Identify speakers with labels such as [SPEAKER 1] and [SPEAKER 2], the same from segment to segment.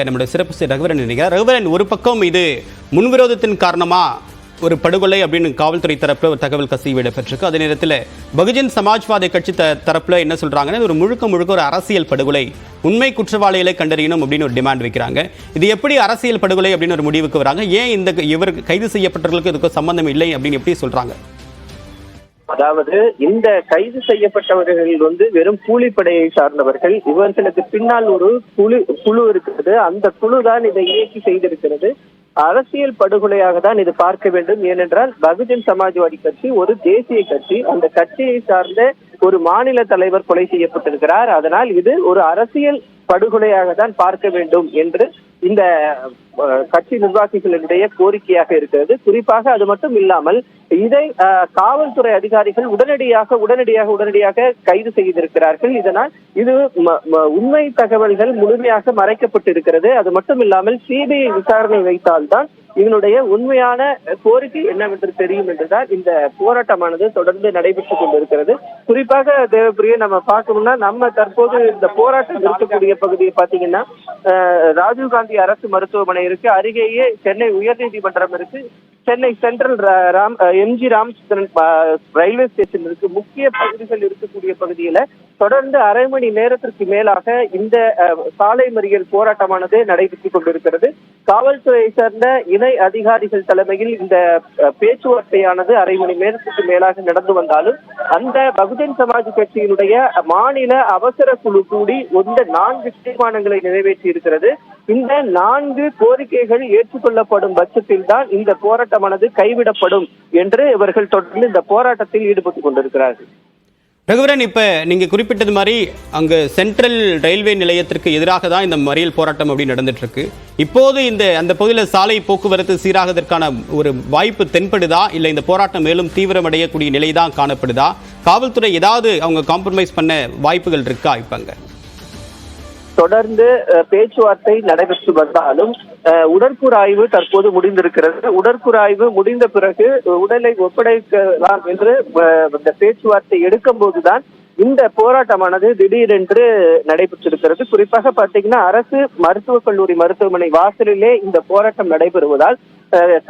[SPEAKER 1] நம்முடைய சிறப்பு ரகுவரன் நினைக்கிறார். ரகுவரன், ஒரு பக்கம் இது முன்விரோதத்தின் காரணமா ஒரு படுகொலை அப்படின்னு காவல்துறை தரப்புல ஒரு தகவல் கசிவு இடம்பெற்றிருக்கு. அதே நேரத்தில் பகுஜன் சமாஜ்வாதி கட்சி தரப்புல என்ன சொல்றாங்கன்னா, ஒரு முழுக்க ஒரு அரசியல் படுகொலை, உண்மை குற்றவாளிகளை கண்டறியணும் அப்படின்னு ஒரு டிமாண்ட் வைக்கிறாங்க. இது எப்படி அரசியல் படுகொலை அப்படின்னு ஒரு முடிவுக்கு வராங்க? ஏன் இவர் கைது செய்யப்பட்டவர்களுக்கு இதுக்கு சம்பந்தம் இல்லை அப்படின்னு எப்படி சொல்றாங்க?
[SPEAKER 2] அதாவது இந்த கைது செய்யப்பட்டவர்கள் வெறும் கூலிப்படையை சார்ந்தவர்கள். இவர்களுக்கு பின்னால் ஒரு குழு இருக்கிறது. அந்த குழு தான் இதை இயக்கி செய்திருக்கிறது. அரசியல் படுகொலையாக தான் இது பார்க்க வேண்டும். ஏனென்றால் பகுஜன் சமாஜ்வாடி கட்சி ஒரு தேசிய கட்சி. அந்த கட்சியை சார்ந்த ஒரு மாநில தலைவர் கொலை செய்யப்பட்டிருக்கிறார். அதனால் இது ஒரு அரசியல் படுகொலையாக தான் பார்க்க வேண்டும் என்று இந்த கட்சி நிர்வாகிகளுடைய கோரிக்கையாக இருக்கிறது. குறிப்பாக அது மட்டும் இல்லாமல் இதை காவல்துறை அதிகாரிகள் உடனடியாக கைது செய்திருக்கிறார்கள். இதனால் இது உண்மை தகவல்கள் முழுமையாக மறைக்கப்பட்டிருக்கிறது. அது மட்டும் இல்லாமல் சிபிஐ விசாரணை வைத்தால்தான் இதனுடைய உண்மையான கோரிக்கை என்னவென்று தெரியும் என்றுதான் இந்த போராட்டமானது தொடர்ந்து நடைபெற்றுக் கொண்டிருக்கிறது. குறிப்பாக தேவப்பிரிய நம்ம பார்க்கணும்னா, நம்ம தற்போது இந்த போராட்டம் இருக்கக்கூடிய பகுதியை பாத்தீங்கன்னா ராஜீவ்காந்தி அரசு மருத்துவமனை இருக்கு, அருகேயே சென்னை உயர்நீதிமன்றம் இருக்கு, Chennai central MG Ramachandran railway station இருக்கு. முக்கிய பகுதிகள் இருக்கக்கூடிய பகுதியில தொடர்ந்து அரை மணி நேரத்திற்கு மேலாக இந்த சாலை மறியல் போராட்டமானது நடைபெற்றுக் கொண்டிருக்கிறது. காவல்துறையை சேர்ந்த இணை அதிகாரிகள் தலைமையில் இந்த பேச்சுவார்த்தையானது அரை மணி நேரத்துக்கு மேலாக நடந்து வந்தாலும் அந்த பகுஜன் சமாஜ் கட்சியினுடைய மாநில அவசர குழு கூடி இந்த 4 தீர்மானங்களை நிறைவேற்றி இருக்கிறது. இந்த 4 கோரிக்கைகள் ஏற்றுக்கொள்ளப்படும் பட்சத்தில் தான் இந்த போராட்டமானது கைவிடப்படும் என்று இவர்கள் தொடர்ந்து இந்த போராட்டத்தில் ஈடுபட்டுக் கொண்டிருக்கிறார்கள்.
[SPEAKER 1] ரகுவரன், இப்ப நீங்க குறிப்பிட்டது மாதிரி அங்க சென்ட்ரல் ரயில்வே நிலையத்திற்கு எதிராக தான் இந்த மறியல் போராட்டம் அப்படி நடந்துட்டு இருக்கு. இப்போது அந்த பகுதியில் சாலை போக்குவரத்து சீராகதற்கான ஒரு வாய்ப்பு தென்படுதா, இல்ல இந்த போராட்டம் மேலும் தீவிரமடையக்கூடிய நிலை தான் காணப்படுதா? காவல்துறை ஏதாவது அவங்க காம்ப்ரமைஸ் பண்ண வாய்ப்புகள் இருக்கா? இப்பங்க
[SPEAKER 2] தொடர்ந்து பேச்சுவார்த்தை நடைபெற்று வந்தாலும் உடற்கூறாய்வு தற்போது முடிந்திருக்கிறது. உடற்கூறாய்வு முடிந்த பிறகு உடலை ஒப்படைக்கலாம் என்று இந்த பேச்சுவார்த்தை எடுக்கும் போதுதான் இந்த போராட்டமானது திடீரென்று நடைபெற்றிருக்கிறது. குறிப்பாக பார்த்தீங்கன்னா, அரசு மருத்துவக் கல்லூரி மருத்துவமனை வாசலிலே இந்த போராட்டம் நடைபெறுவதால்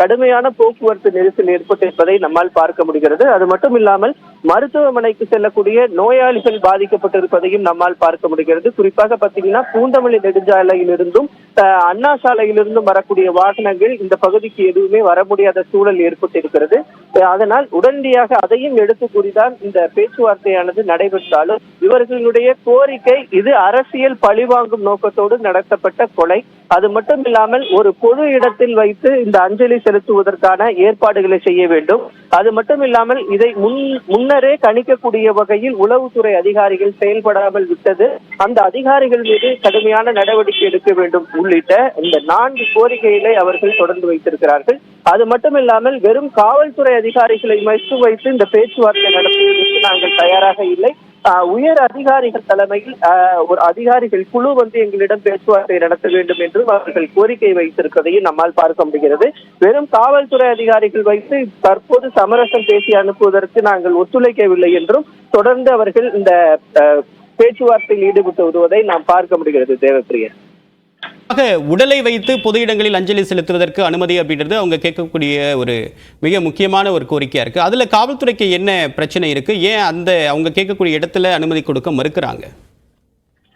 [SPEAKER 2] கடுமையான போக்குவரத்து நெரிசல் ஏற்பட்டிருப்பதை நம்மால் பார்க்க முடிகிறது. அது மட்டும் இல்லாமல் மருத்துவமனைக்கு செல்லக்கூடிய நோயாளிகள் பாதிக்கப்பட்டிருப்பதையும் நம்மால் பார்க்க முடிகிறது. குறிப்பாக பார்த்தீங்கன்னா, பூந்தமல்லி நெடுஞ்சாலையிலிருந்தும் அண்ணா சாலையிலிருந்தும் வரக்கூடிய வாகனங்கள் இந்த பகுதிக்கு எதுவுமே வர முடியாத சூழல் ஏற்பட்டிருக்கிறது. அதனால் உடனடியாக அதையும் எடுத்து கூறிதான் இந்த பேச்சுவார்த்தையானது நடைபெற்றாலும் இவர்களுடைய கோரிக்கை இது அரசியல் பழிவாங்கும் நோக்கத்தோடு நடத்தப்பட்ட கொலை. அது மட்டும் இல்லாமல் ஒரு பொது இடத்தில் வைத்து இந்த அஞ்சலி செலுத்துவதற்கான ஏற்பாடுகளை செய்ய வேண்டும். அது மட்டும் இல்லாமல் இதை முன்னரே கணிக்கக்கூடிய வகையில் உளவுத்துறை அதிகாரிகள் செயல்படாமல் விட்டது. அந்த அதிகாரிகள் மீது கடுமையான நடவடிக்கை எடுக்க வேண்டும் உள்ளிட்ட இந்த 4 கோரிக்கைகளை அவர்கள் தொடர்ந்து வைத்திருக்கிறார்கள். அது மட்டும் இல்லாமல் வெறும் காவல்துறை அதிகாரிகளை மட்டும் வைத்து இந்த பேச்சுவார்த்தை நடத்துவதற்கு நாங்கள் தயாராக இல்லை. உயர் அதிகாரிகள் தலைமையில் ஒரு அதிகாரிகள் குழு எங்களிடம் பேச்சுவார்த்தை நடத்த வேண்டும் என்றும் அவர்கள் கோரிக்கை வைத்திருப்பதையும் நம்மால் பார்க்க முடிகிறது. வெறும் காவல்துறை அதிகாரிகள் வைத்து தற்போது சமரசம் பேசி அனுப்புவதற்கு நாங்கள் ஒத்துழைக்கவில்லை என்றும் தொடர்ந்து அவர்கள் இந்த பேச்சுவார்த்தையில் ஈடுபட்டு வருவதை நாம் பார்க்க முடிகிறது. தேவப்பிரியன்,
[SPEAKER 1] உடலை வைத்து பொது இடங்களில் அஞ்சலி செலுத்துவதற்கு அனுமதி அப்படின்றது அவங்க கேட்கக்கூடிய ஒரு மிக முக்கியமான ஒரு கோரிக்கையா இருக்கு. அதுல காவல்துறைக்கு என்ன பிரச்சனை இருக்கு? ஏன் அவங்க கேட்கக்கூடிய இடத்துல அனுமதி கொடுக்க மறுக்கிறாங்க?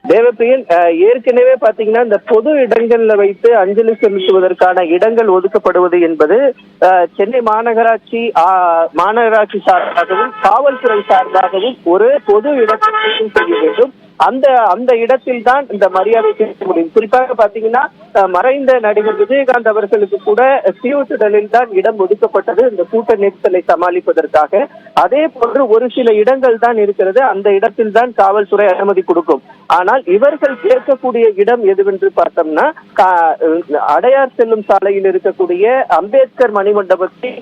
[SPEAKER 2] தேவப்பிரியன், ஏற்கனவே பாத்தீங்கன்னா இந்த பொது இடங்கள்ல வைத்து அஞ்சலி செலுத்துவதற்கான இடங்கள் ஒதுக்கப்படுவது என்பது சென்னை மாநகராட்சி சார்பாகவும் காவல்துறை சார்பாகவும் ஒரு பொது இடத்தை செய்ய வேண்டும். அந்த இடத்தில் தான் இந்த மரியாதை செலுத்த முடியும். குறிப்பாக பாத்தீங்கன்னா, மறைந்த நடிகர் விஜயகாந்த் அவர்களுக்கு கூட சிவசுடலில் தான் இடம் ஒதுக்கப்பட்டது இந்த கூட்ட நெரிசலை சமாளிப்பதற்காக. அதே போன்று ஒரு சில இடங்கள் தான் இருக்கிறது. அந்த இடத்தில் தான் காவல்துறை அனுமதி கொடுக்கும். ஆனால் இவர்கள் கேட்கக்கூடிய இடம் எதுவென்று பார்த்தோம்னா, அடையார் செல்லும் சாலையில் இருக்கக்கூடிய அம்பேத்கர் மணிமண்டபத்தில்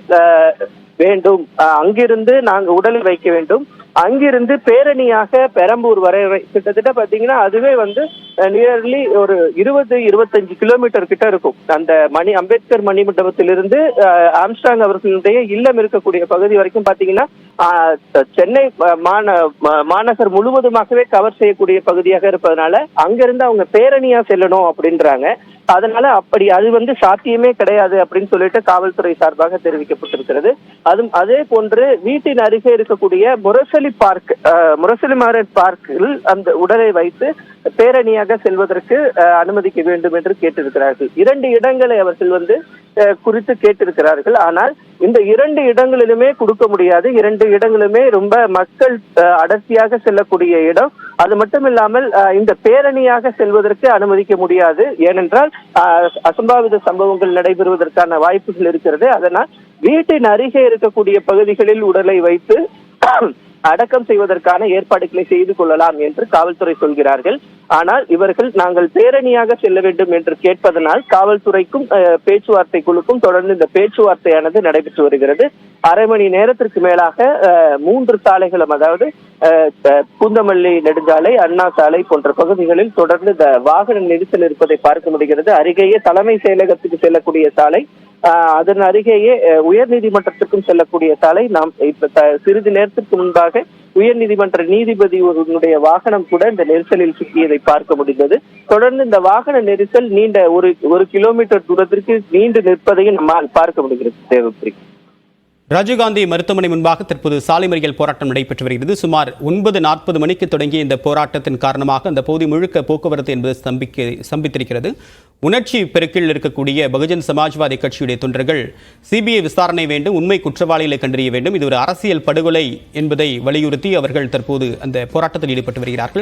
[SPEAKER 2] வேண்டும். அங்கிருந்து நாங்கள் உடலை வைக்க வேண்டும். அங்கிருந்து பேரணியாக பெரம்பூர் வரை கிட்டத்தட்ட பாத்தீங்கன்னா அதுவே நியர்லி ஒரு 20-25 கிலோமீட்டர் கிட்ட இருக்கும். அந்த அம்பேத்கர் மணிமண்டபத்திலிருந்து ஆம்ஸ்ட்ராங் அவர்களுடைய இல்லம் இருக்கக்கூடிய பகுதி வரைக்கும் பாத்தீங்கன்னா சென்னை மாநகர் முழுவதுமாகவே கவர் செய்யக்கூடிய பகுதியாக இருப்பதனால அங்கிருந்து அவங்க பேரணியா செல்லணும் அப்படின்றாங்க. அதனால அது சாத்தியமே கிடையாது அப்படின்னு சொல்லிட்டு காவல்துறை சார்பாக தெரிவிக்கப்பட்டிருக்கிறது. அதே போன்று வீட்டின் அருகே இருக்கக்கூடிய முரசொலி மாறன் பார்க்கில் அந்த உடலை வைத்து பேரணியாக செல்வதற்கு அனுமதிக்க வேண்டும் என்று கேட்டிருக்கிறார்கள். 2 இடங்களை அவர்கள் குறித்து கேட்டிருக்கிறார்கள். ஆனால் இந்த 2 இடங்களிலுமே கொடுக்க முடியாது. 2 இடங்களுமே ரொம்ப மக்கள் அடர்த்தியாக செல்லக்கூடிய இடம். அது மட்டும் இல்லாமல் இந்த பேரணியாக செல்வதற்கு அனுமதிக்க முடியாது. ஏனென்றால் அசம்பாவித சம்பவங்கள் நடைபெறுவதற்கான வாய்ப்புகள் இருக்கிறது. அதனால் வீட்டின் அருகே இருக்கக்கூடிய பகுதிகளில் உடலை வைத்து அடக்கம் செய்வதற்கான ஏற்பாடுகளை செய்து கொள்ளலாம் என்று காவல்துறை சொல்கிறார்கள். ஆனால் இவர்கள் நாங்கள் பேரணியாக செல்ல வேண்டும் என்று கேட்பதனால் காவல்துறைக்கும் பேச்சுவார்த்தை குழுக்கும் தொடர்ந்து இந்த பேச்சுவார்த்தையானது நடைபெற்று வருகிறது. அரை மணி நேரத்திற்கு மேலாக 3 சாலைகளும், அதாவது பூந்தமல்லி நெடுஞ்சாலை, அண்ணா சாலை போன்ற பகுதிகளில் தொடர்ந்து இந்த வாகன நெரிசல் இருப்பதை பார்க்க முடிகிறது. அருகேயே தலைமை செயலகத்துக்கு செல்லக்கூடிய சாலை, அதன் அருகேயே உயர்நீதிமன்றத்திற்கும் செல்லக்கூடிய சாலை. நாம் இப்ப சிறிது நேரத்திற்கு முன்பாக உயர்நீதிமன்ற நீதிபதியுடைய வாகனம் கூட இந்த நெரிசலில் சிக்கியதை பார்க்க முடிந்தது. தொடர்ந்து இந்த வாகன நெரிசல் நீண்ட ஒரு கிலோமீட்டர் தூரத்திற்கு நீண்டு நிற்பதையும் நம்மால் பார்க்க முடிகிறது. தேவப்பிரி,
[SPEAKER 1] ராஜீவ்காந்தி மருத்துவமனை முன்பாக தற்போது சாலை மறியல் போராட்டம் நடைபெற்று வருகிறது. சுமார் 9:40 மணிக்கு தொடங்கிய இந்த போராட்டத்தின் காரணமாக அந்த பகுதி முழுக்க போக்குவரத்து என்பது ஸ்தம்பித்திருக்கிறது. உணர்ச்சி பெருக்கில் இருக்கக்கூடிய பகுஜன் சமாஜ்வாதி கட்சியுடைய தொண்டர்கள் சிபிஐ விசாரணை வேண்டும், உண்மை குற்றவாளிகளை கண்டறிய வேண்டும், இது ஒரு அரசியல் படுகொலை என்பதை வலியுறுத்தி அவர்கள் தற்போது அந்த போராட்டத்தில் ஈடுபட்டு வருகிறார்கள்.